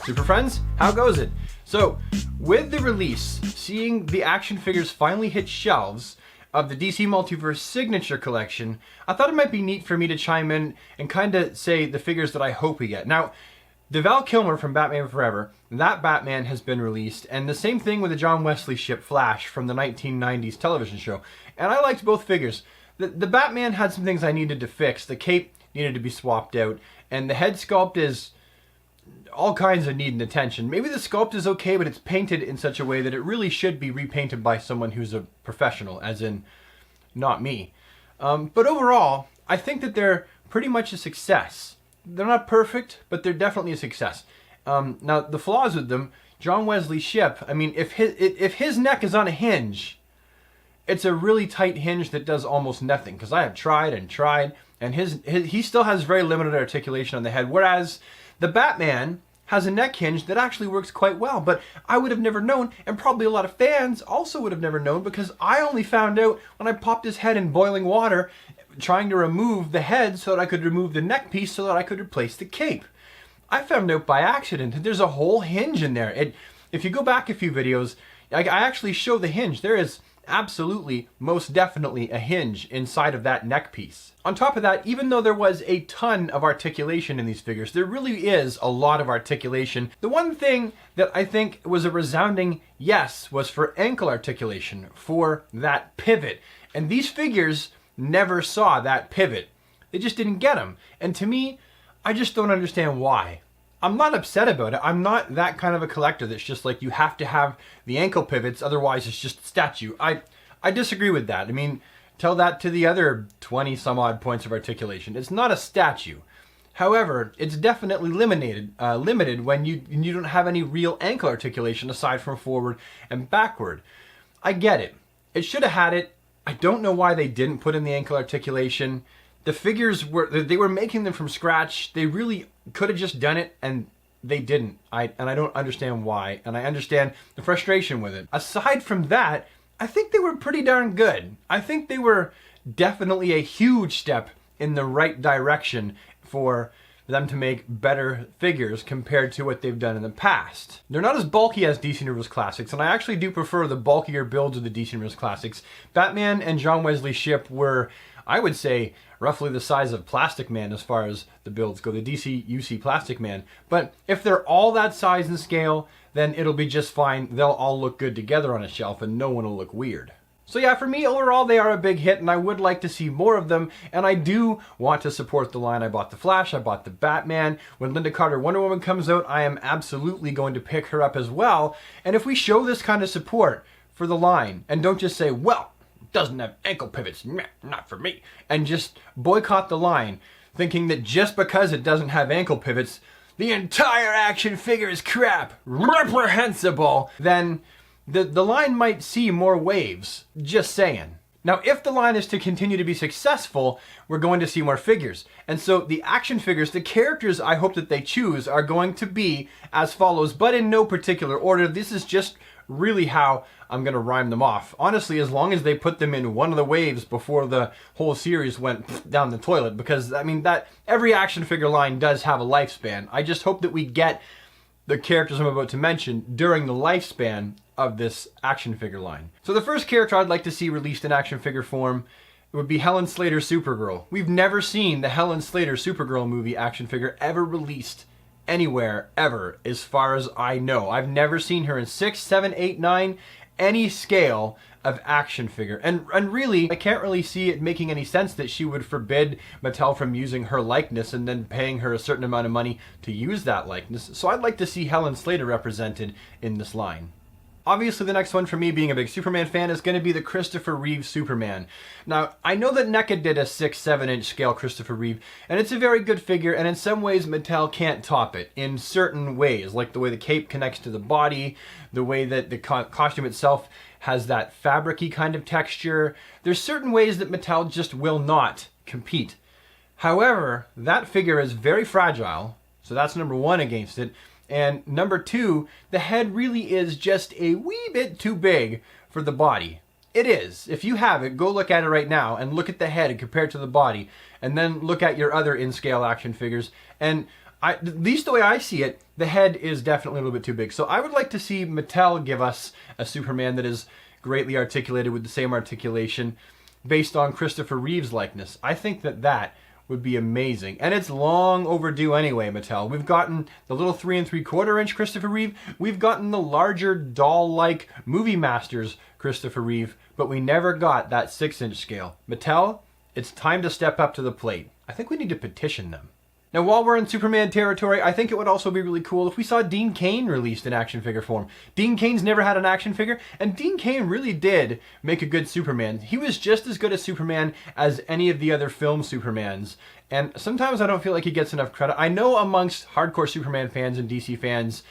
Super friends, how goes it? So, with the release, seeing the action figures finally hit shelves of the DC Multiverse Signature Collection, I thought it might be neat for me to chime in and kind of say the figures that I hope we get. Now, the Val Kilmer from Batman Forever, that Batman has been released, and the same thing with the John Wesley Shipp Flash from the 1990s television show. And I liked both figures. The Batman had some things I needed to fix. The cape needed to be swapped out, and the head sculpt is all kinds of needing attention. Maybe the sculpt is okay, but it's painted in such a way that it really should be repainted by someone who's a professional, as in not me. But overall, I think that they're pretty much a success. They're not perfect, but they're definitely a success. Now, the flaws with them, John Wesley Shipp, I mean, if his neck is on a hinge, it's a really tight hinge that does almost nothing, because I have tried and tried, and he still has very limited articulation on the head, whereas the Batman has a neck hinge that actually works quite well. But I would have never known, and probably a lot of fans also would have never known, because I only found out when I popped his head in boiling water trying to remove the head so that I could remove the neck piece so that I could replace the cape. I found out by accident that there's a whole hinge in there. If you go back a few videos, I actually show the hinge. There is absolutely, most definitely a hinge inside of that neck piece. On top of that, even though there was a ton of articulation in these figures, there really is a lot of articulation. The one thing that I think was a resounding yes was for ankle articulation, for that pivot. And these figures never saw that pivot. They just didn't get them. And to me, I just don't understand why. I'm not upset about it. I'm not that kind of a collector that's just like, you have to have the ankle pivots, otherwise it's just a statue. I disagree with that. I mean, tell that to the other 20 some odd points of articulation. It's not a statue. However, it's definitely limited when you don't have any real ankle articulation aside from forward and backward. I get it. It should have had it. I don't know why they didn't put in the ankle articulation. The figures they were making them from scratch. They really could have just done it, and they didn't. I don't understand why, and I understand the frustration with it. Aside from that, I think they were pretty darn good. I think they were definitely a huge step in the right direction for them to make better figures compared to what they've done in the past. They're not as bulky as DC Universe Classics, and I actually do prefer the bulkier builds of the DC Universe Classics. Batman and John Wesley Shipp were, I would say, roughly the size of Plastic Man as far as the builds go, the DC UC Plastic Man. But if they're all that size and scale, then it'll be just fine. They'll all look good together on a shelf and no one will look weird. So yeah, for me, overall, they are a big hit, and I would like to see more of them, and I do want to support the line. I bought the Flash, I bought the Batman. When Linda Carter Wonder Woman comes out, I am absolutely going to pick her up as well. And if we show this kind of support for the line, and don't just say, well, it doesn't have ankle pivots, not for me, and just boycott the line, thinking that just because it doesn't have ankle pivots, the entire action figure is crap, reprehensible, then the line might see more waves, just saying. Now, if the line is to continue to be successful, we're going to see more figures. And so the action figures, the characters I hope that they choose are going to be as follows, but in no particular order. This is just really how I'm going to rhyme them off. Honestly, as long as they put them in one of the waves before the whole series went down the toilet, because, I mean, that every action figure line does have a lifespan. I just hope that we get the characters I'm about to mention during the lifespan of this action figure line. So the first character I'd like to see released in action figure form would be Helen Slater Supergirl. We've never seen the Helen Slater Supergirl movie action figure ever released anywhere, ever, as far as I know. I've never seen her in 6, 7, 8, 9, any scale of action figure. And really, I can't really see it making any sense that she would forbid Mattel from using her likeness and then paying her a certain amount of money to use that likeness. So I'd like to see Helen Slater represented in this line. Obviously, the next one for me, being a big Superman fan, is going to be the Christopher Reeve Superman. Now, I know that NECA did a 6, 7-inch scale Christopher Reeve, and it's a very good figure, and in some ways, Mattel can't top it in certain ways, like the way the cape connects to the body, the way that the costume itself has that fabric-y kind of texture. There's certain ways that Mattel just will not compete. However, that figure is very fragile, so that's number one against it. And number two, the head really is just a wee bit too big for the body. It is. If you have it, go look at it right now and look at the head compared to the body, and then look at your other in-scale action figures. And at least the way I see it, the head is definitely a little bit too big. So I would like to see Mattel give us a Superman that is greatly articulated with the same articulation based on Christopher Reeve's likeness. I think that would be amazing. And it's long overdue anyway, Mattel. We've gotten the little 3 3/4 inch Christopher Reeve. We've gotten the larger doll-like Movie Masters Christopher Reeve, but we never got that 6-inch scale. Mattel, it's time to step up to the plate. I think we need to petition them. Now, while we're in Superman territory, I think it would also be really cool if we saw Dean Cain released in action figure form. Dean Cain's never had an action figure, and Dean Cain really did make a good Superman. He was just as good a Superman as any of the other film Supermans, and sometimes I don't feel like he gets enough credit. I know amongst hardcore Superman fans and DC fans,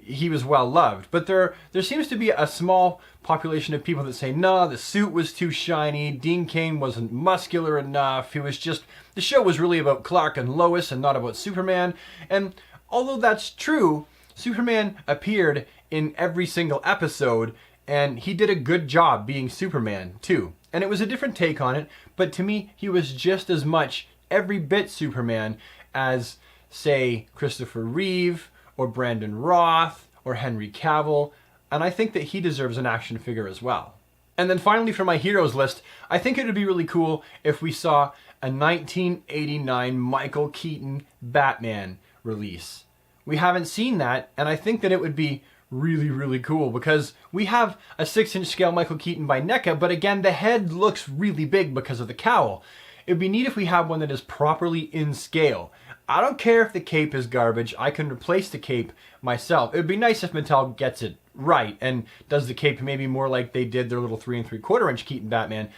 he was well loved, but there seems to be a small population of people that say, no, the suit was too shiny, Dean Cain wasn't muscular enough, he was just, the show was really about Clark and Lois and not about Superman. And although that's true, Superman appeared in every single episode, and he did a good job being Superman too. And it was a different take on it, but to me, he was just as much every bit Superman as, say, Christopher Reeve, or Brandon Roth, or Henry Cavill, and I think that he deserves an action figure as well. And then finally for my heroes list, I think it would be really cool if we saw a 1989 Michael Keaton Batman release. We haven't seen that, and I think that it would be really, really cool because we have a 6-inch scale Michael Keaton by NECA, but again, the head looks really big because of the cowl. It would be neat if we have one that is properly in scale. I don't care if the cape is garbage, I can replace the cape myself. It would be nice if Mattel gets it right and does the cape maybe more like they did their little 3 3/4 inch Keaton Batman.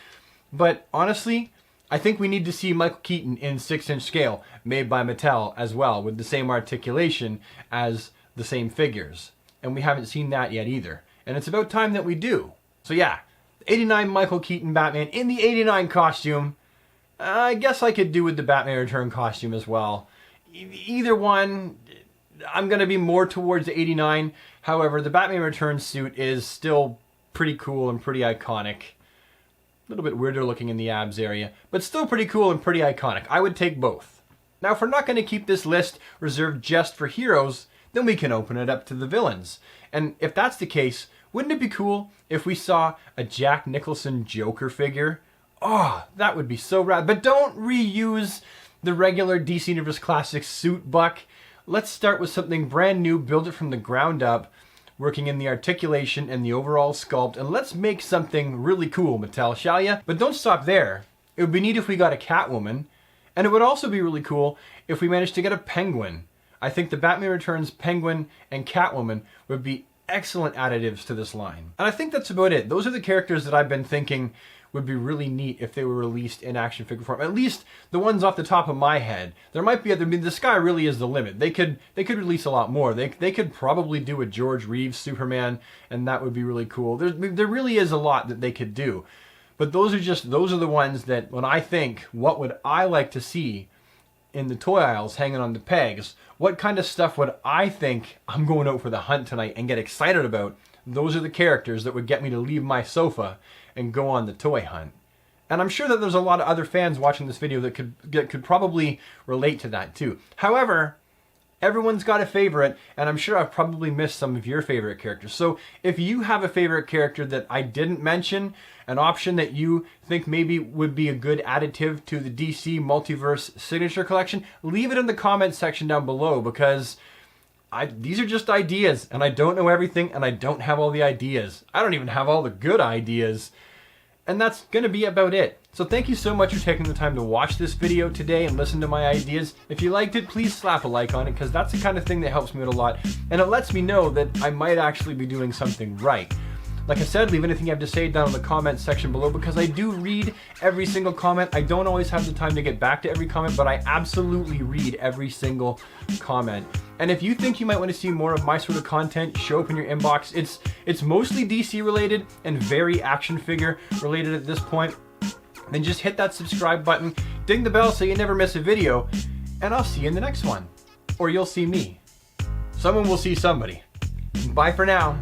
But honestly, I think we need to see Michael Keaton in 6-inch scale made by Mattel as well, with the same articulation as the same figures. And we haven't seen that yet either. And it's about time that we do. So yeah, 89 Michael Keaton Batman in the 89 costume. I guess I could do with the Batman Return costume as well. Either one, I'm going to be more towards the 89. However, the Batman Returns suit is still pretty cool and pretty iconic. A little bit weirder looking in the abs area, but still pretty cool and pretty iconic. I would take both. Now, if we're not going to keep this list reserved just for heroes, then we can open it up to the villains. And if that's the case, wouldn't it be cool if we saw a Jack Nicholson Joker figure? Oh, that would be so rad. But don't reuse the regular DC Universe Classics suit buck. Let's start with something brand new, build it from the ground up, working in the articulation and the overall sculpt, and let's make something really cool, Mattel, shall ya? But don't stop there. It would be neat if we got a Catwoman, and it would also be really cool if we managed to get a Penguin. I think the Batman Returns Penguin and Catwoman would be excellent additives to this line. And I think that's about it. Those are the characters that I've been thinking would be really neat if they were released in action figure form. At least the ones off the top of my head. There might be other, I mean, the sky really is the limit. They could release a lot more. They could probably do a George Reeves Superman, and that would be really cool. There really is a lot that they could do. But those are the ones that when I think, what would I like to see in the toy aisles hanging on the pegs? What kind of stuff would I think I'm going out for the hunt tonight and get excited about? Those are the characters that would get me to leave my sofa and go on the toy hunt. And I'm sure that there's a lot of other fans watching this video that could probably relate to that too. However, everyone's got a favorite, and I'm sure I've probably missed some of your favorite characters. So if you have a favorite character that I didn't mention, an option that you think maybe would be a good additive to the DC Multiverse Signature Collection, leave it in the comments section down below, because these are just ideas, and I don't know everything, and I don't have all the ideas. I don't even have all the good ideas. And that's going to be about it. So thank you so much for taking the time to watch this video today and listen to my ideas. If you liked it, please slap a like on it, because that's the kind of thing that helps me out a lot. And it lets me know that I might actually be doing something right. Like I said, leave anything you have to say down in the comments section below, because I do read every single comment. I don't always have the time to get back to every comment, but I absolutely read every single comment. And if you think you might want to see more of my sort of content show up in your inbox, it's mostly DC related and very action figure related at this point, then just hit that subscribe button, ding the bell so you never miss a video, and I'll see you in the next one. Or you'll see me. Someone will see somebody. Bye for now.